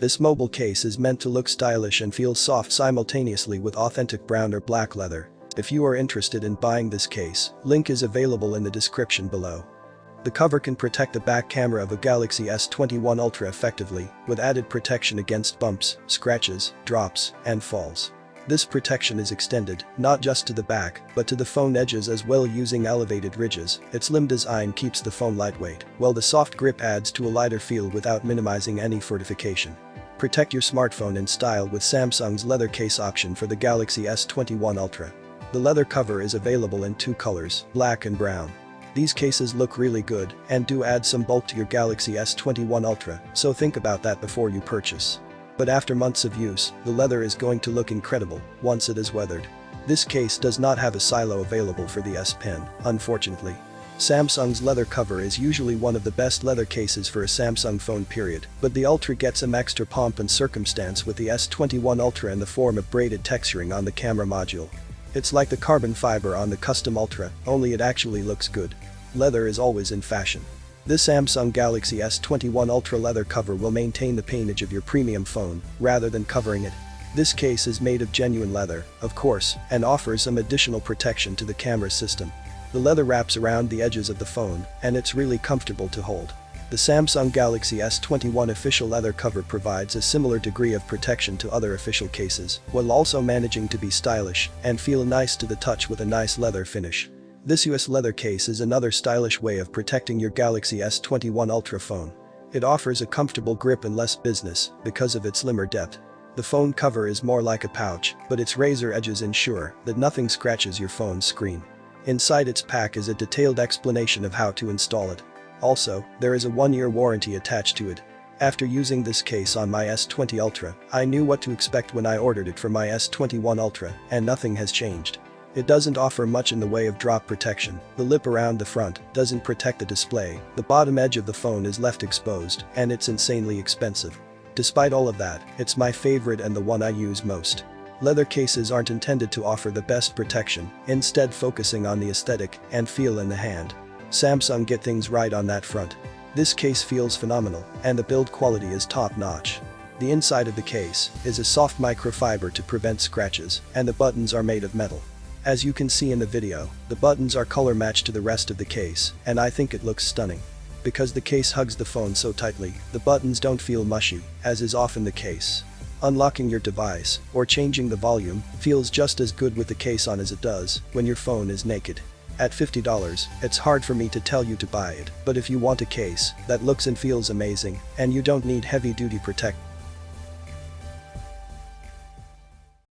This mobile case is meant to look stylish and feel soft simultaneously with authentic brown or black leather. If you are interested in buying this case, link is available in the description below. The cover can protect the back camera of a Galaxy S21 Ultra effectively, with added protection against bumps, scratches, drops, and falls. This protection is extended, not just to the back, but to the phone edges as well using elevated ridges. Its slim design keeps the phone lightweight, while the soft grip adds to a lighter feel without minimizing any fortification. Protect your smartphone in style with Samsung's leather case option for the Galaxy S21 Ultra. The leather cover is available in two colors, black and brown. These cases look really good and do add some bulk to your Galaxy S21 Ultra, so think about that before you purchase. But after months of use, the leather is going to look incredible once it is weathered. This case does not have a silo available for the S Pen, unfortunately. Samsung's leather cover is usually one of the best leather cases for a Samsung phone period, but the Ultra gets some extra pomp and circumstance with the S21 Ultra in the form of braided texturing on the camera module. It's like the carbon fiber on the custom Ultra, only it actually looks good. Leather is always in fashion. This Samsung Galaxy S21 Ultra leather cover will maintain the paintage of your premium phone, rather than covering it. This case is made of genuine leather, of course, and offers some additional protection to the camera system. The leather wraps around the edges of the phone, and it's really comfortable to hold. The Samsung Galaxy S21 official leather cover provides a similar degree of protection to other official cases, while also managing to be stylish and feel nice to the touch with a nice leather finish. This US leather case is another stylish way of protecting your Galaxy S21 Ultra phone. It offers a comfortable grip and less business because of its slimmer depth. The phone cover is more like a pouch, but its razor edges ensure that nothing scratches your phone's screen. Inside its pack is a detailed explanation of how to install it. Also, there is a 1-year warranty attached to it. After using this case on my S20 Ultra, I knew what to expect when I ordered it for my S21 Ultra, and nothing has changed. It doesn't offer much in the way of drop protection. The lip around the front doesn't protect the display, the bottom edge of the phone is left exposed, and it's insanely expensive. Despite all of that, it's my favorite and the one I use most. Leather cases aren't intended to offer the best protection, instead focusing on the aesthetic and feel in the hand. Samsung get things right on that front. This case feels phenomenal, and the build quality is top-notch. The inside of the case is a soft microfiber to prevent scratches, and the buttons are made of metal. As you can see in the video, the buttons are color matched to the rest of the case, and I think it looks stunning. Because the case hugs the phone so tightly, the buttons don't feel mushy, as is often the case. Unlocking your device, or changing the volume, feels just as good with the case on as it does when your phone is naked. At $50, it's hard for me to tell you to buy it, but if you want a case that looks and feels amazing, and you don't need heavy-duty protection,